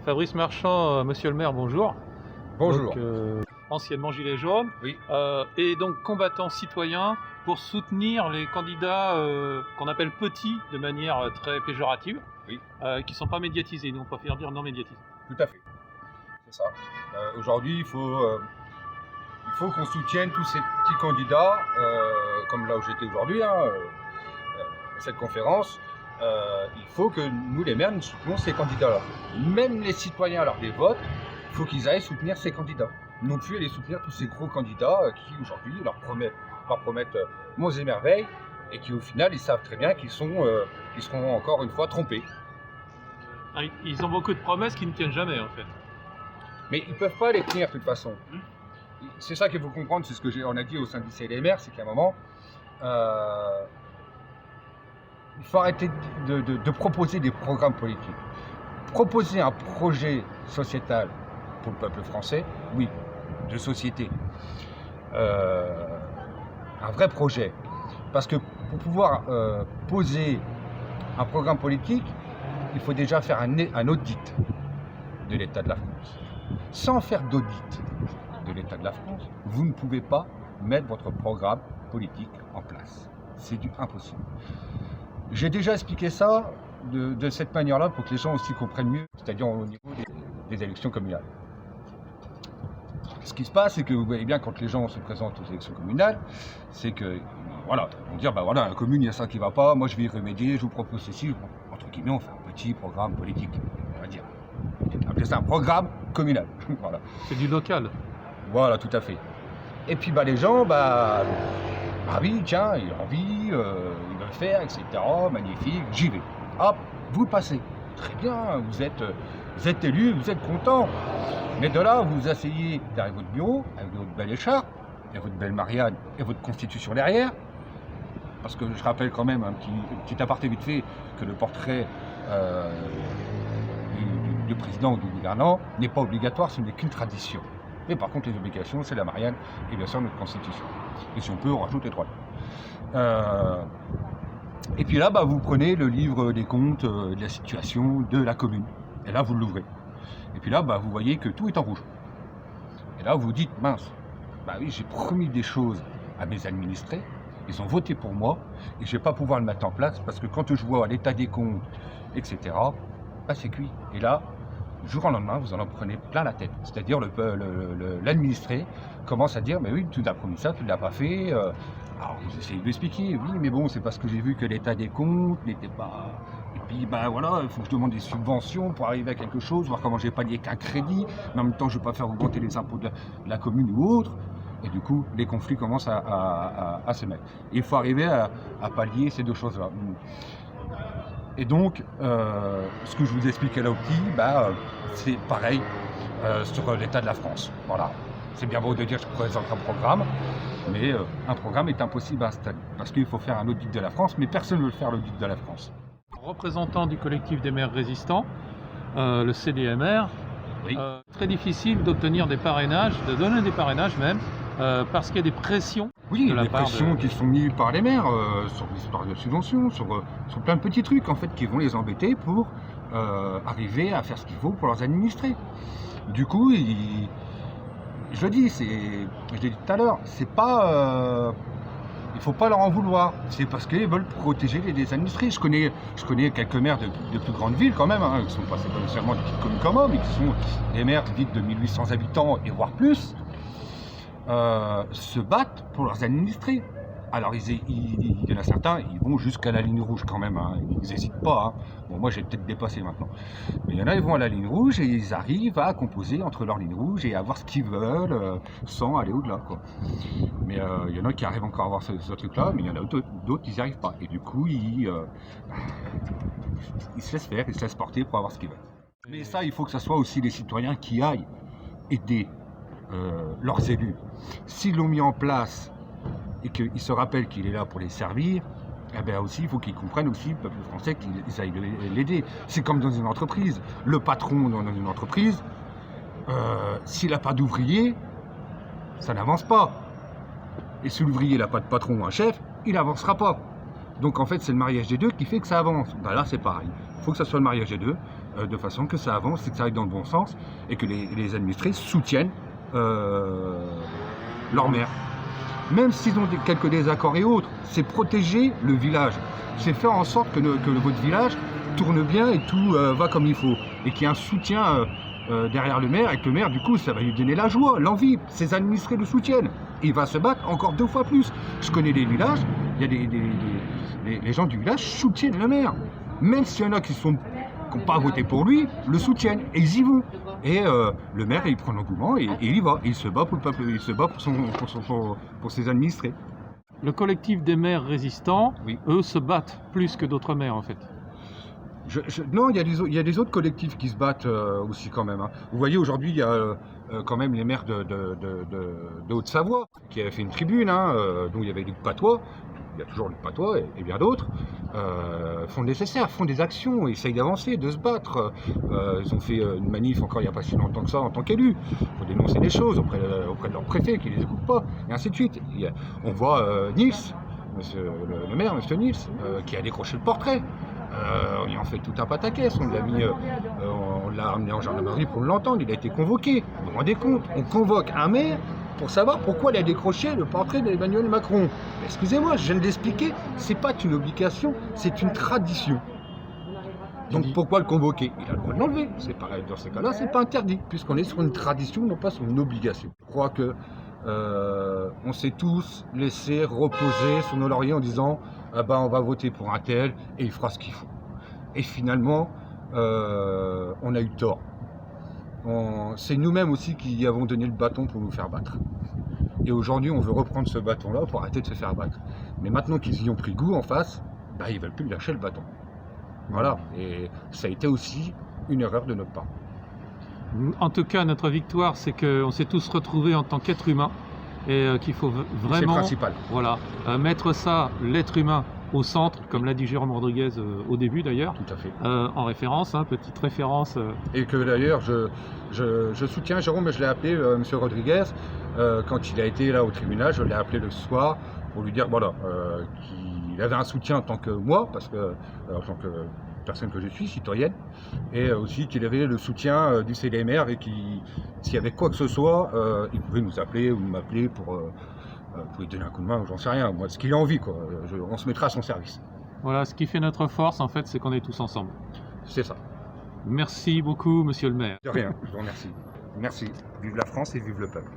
Fabrice Marchand, monsieur le maire, bonjour. Bonjour. Donc, anciennement gilet jaune, Oui. et donc combattant citoyen pour soutenir les candidats qu'on appelle petits de manière très péjorative, Oui. qui ne sont pas médiatisés, nous on préfère dire non médiatisés. Tout à fait. C'est ça. Aujourd'hui, il faut qu'on soutienne tous ces petits candidats, comme là où j'étais aujourd'hui, cette conférence. Il faut que nous, les maires, nous soutenions ces candidats-là. Même les citoyens, alors des votes, il faut qu'ils aillent soutenir ces candidats. Non plus aller soutenir tous ces gros candidats qui, aujourd'hui, leur promettent monts et merveilles, et qui, au final, ils savent très bien qu'ils seront encore une fois trompés. Ils ont beaucoup de promesses qui ne tiennent jamais en fait. Mais ils ne peuvent pas les tenir de toute façon. C'est ça qu'il faut comprendre, c'est ce qu'on a dit au sein du CLMR, c'est qu'à un moment, il faut arrêter de proposer des programmes politiques. Proposer un projet sociétal pour le peuple français, oui, de société. Un vrai projet. Parce que pour pouvoir poser un programme politique, il faut déjà faire un audit de l'état de la France. Sans faire d'audit de l'état de la France, vous ne pouvez pas mettre votre programme politique en place. C'est impossible. J'ai déjà expliqué ça de cette manière-là pour que les gens aussi comprennent mieux, c'est-à-dire au niveau des élections communales. Ce qui se passe, c'est que vous voyez bien quand les gens se présentent aux élections communales, c'est que, voilà, ils vont dire, bah voilà, la commune, il y a ça qui ne va pas, moi je vais y remédier, je vous propose ceci, entre guillemets, on fait un petit programme politique, on va dire. Appelez ça un programme communal. Voilà. C'est du local. Voilà, tout à fait. Et puis les gens, oui, tiens, il a envie, il va le faire, etc. Magnifique, j'y vais. Hop, vous le passez. Très bien, vous êtes élu, vous êtes content. Mais de là, vous vous asseyez derrière votre bureau, avec votre belle écharpe, et votre belle Marianne, et votre constitution derrière. Parce que je rappelle quand même, un petit aparté vite fait, que le portrait du président ou du gouvernant n'est pas obligatoire, ce n'est qu'une tradition. Mais par contre, les obligations, c'est la Marianne et bien sûr notre Constitution. Et si on peut, on rajoute les 3. Et puis là, vous prenez le livre des comptes de la situation de la commune. Et là, vous l'ouvrez. Et puis là, vous voyez que tout est en rouge. Et là, vous vous dites, mince, oui, j'ai promis des choses à mes administrés, ils ont voté pour moi, et je ne vais pas pouvoir le mettre en place, parce que quand je vois l'état des comptes, etc., c'est cuit. Et là, du jour au lendemain, vous en prenez plein la tête. C'est-à-dire l'administré commence à dire, mais oui, tu as promis ça, tu ne l'as pas fait. Alors vous essayez de l'expliquer, oui, mais bon, c'est parce que j'ai vu que l'état des comptes n'était pas... Et puis voilà, il faut que je demande des subventions pour arriver à quelque chose, voir comment j'ai pallié qu'un crédit, mais en même temps je ne veux pas faire augmenter les impôts de la commune ou autre. Et du coup, les conflits commencent à se mettre. Et il faut arriver à pallier ces deux choses-là. Et donc, ce que je vous expliquais là au petit, c'est pareil sur l'état de la France. Voilà. C'est bien beau de dire que je présente un programme, mais un programme est impossible à installer. Parce qu'il faut faire un audit de la France, mais personne ne veut faire l'audit de la France. Représentant du collectif des maires résistants, le CDMR, oui. Très difficile d'obtenir des parrainages, de donner des parrainages même, parce qu'il y a des pressions. Oui, des pressions qui sont mises par les maires sur l'histoire de subventions, sur plein de petits trucs en fait qui vont les embêter pour arriver à faire ce qu'il faut pour leurs administrés. Du coup, je le dis, je l'ai dit tout à l'heure, c'est pas, il faut pas leur en vouloir. C'est parce qu'ils veulent protéger les administrés. Je connais quelques maires de plus grandes villes quand même, qui sont pas nécessairement des petites communes comme moi, mais qui sont des maires de villes de 1800 habitants et voire plus. Se battent pour leurs administrés. Alors il y en a certains, ils vont jusqu'à la ligne rouge quand même, ils n'hésitent pas. Bon, moi j'ai peut-être dépassé maintenant. Mais il y en a, ils vont à la ligne rouge et ils arrivent à composer entre leur ligne rouge et à avoir ce qu'ils veulent sans aller au-delà, quoi. Mais il y en a qui arrivent encore à avoir ce truc-là, mais il y en a d'autres, ils n'y arrivent pas. Et du coup, ils se laissent faire, ils se laissent porter pour avoir ce qu'ils veulent. Mais ça, il faut que ce soit aussi les citoyens qui aillent aider leurs élus. S'ils l'ont mis en place et qu'ils se rappellent qu'il est là pour les servir, aussi il faut qu'ils comprennent aussi, le peuple français, qu'ils aillent l'aider. C'est comme dans une entreprise. Le patron dans une entreprise, s'il n'a pas d'ouvrier, ça n'avance pas. Et si l'ouvrier n'a pas de patron ou un chef, il n'avancera pas. Donc en fait, c'est le mariage des deux qui fait que ça avance. Là, c'est pareil. Il faut que ça soit le mariage des deux. de façon que ça avance et que ça aille dans le bon sens et que les administrés soutiennent leur maire. Même s'ils ont quelques désaccords et autres, c'est protéger le village. C'est faire en sorte que votre village tourne bien et tout va comme il faut. Et qu'il y ait un soutien derrière le maire, et que le maire, du coup, ça va lui donner la joie, l'envie. Ses administrés le soutiennent. Et il va se battre encore 2 fois plus. Je connais des villages, il y a les gens du village soutiennent le maire. Même s'il y en a qui n'ont pas voté pour lui, le soutiennent. Et ils y vont. Et le maire, il prend l'engouement et il y va. Il se bat pour le peuple, il se bat pour ses administrés. Le collectif des maires résistants, Oui. eux, se battent plus que d'autres maires, en fait. Non, il y a des autres collectifs qui se battent aussi quand même. Hein. Vous voyez, aujourd'hui, il y a quand même les maires de Haute-Savoie qui avaient fait une tribune, dont il y avait Luc Patois, il y a toujours Luc Patois et bien d'autres, font le nécessaire, font des actions, essayent d'avancer, de se battre. Ils ont fait une manif encore il n'y a pas si longtemps que ça en tant qu'élus, pour dénoncer des choses auprès de leur préfet qui ne les écoute pas, et ainsi de suite. On voit Nils, le maire, M. Nils, qui a décroché le portrait. On y en fait tout un pataquès, on l'a amené en gendarmerie pour l'entendre, il a été convoqué. Vous vous rendez compte, on convoque un maire pour savoir pourquoi il a décroché le portrait d'Emmanuel Macron. Mais excusez-moi, je viens de l'expliquer, c'est pas une obligation, c'est une tradition. Donc pourquoi le convoquer? Il a le droit de l'enlever. C'est pareil, dans ces cas-là, c'est pas interdit, puisqu'on est sur une tradition, non pas sur une obligation. Je crois que on s'est tous laissés reposer sur nos lauriers en disant ah ben on va voter pour un tel et il fera ce qu'il faut. Et finalement, on a eu tort. C'est nous-mêmes aussi qui avons donné le bâton pour nous faire battre. Et aujourd'hui, on veut reprendre ce bâton-là pour arrêter de se faire battre. Mais maintenant qu'ils y ont pris goût en face, bah, ils veulent plus lâcher le bâton. Voilà. Et ça a été aussi une erreur de notre part. En tout cas, notre victoire, c'est qu'on s'est tous retrouvés en tant qu'êtres humains et qu'il faut vraiment, c'est principal. Voilà, mettre ça, l'être humain, au centre, comme l'a dit Jérôme Rodriguez au début d'ailleurs, Tout à fait. en référence, petite référence. Et que d'ailleurs, je soutiens Jérôme, je l'ai appelé, M. Rodriguez, quand il a été là au tribunal, je l'ai appelé le soir pour lui dire voilà, qu'il avait un soutien en tant que moi, parce que en tant que personne que je suis, citoyenne, et aussi qu'il avait le soutien du CDMR et s'il y avait quoi que ce soit, il pouvait nous appeler ou m'appeler pour lui donner un coup de main, j'en sais rien, moi, ce qu'il a envie, quoi. On se mettra à son service. Voilà, ce qui fait notre force, en fait, c'est qu'on est tous ensemble. C'est ça. Merci beaucoup, monsieur le maire. De rien, je vous remercie. Merci. Vive la France et vive le peuple.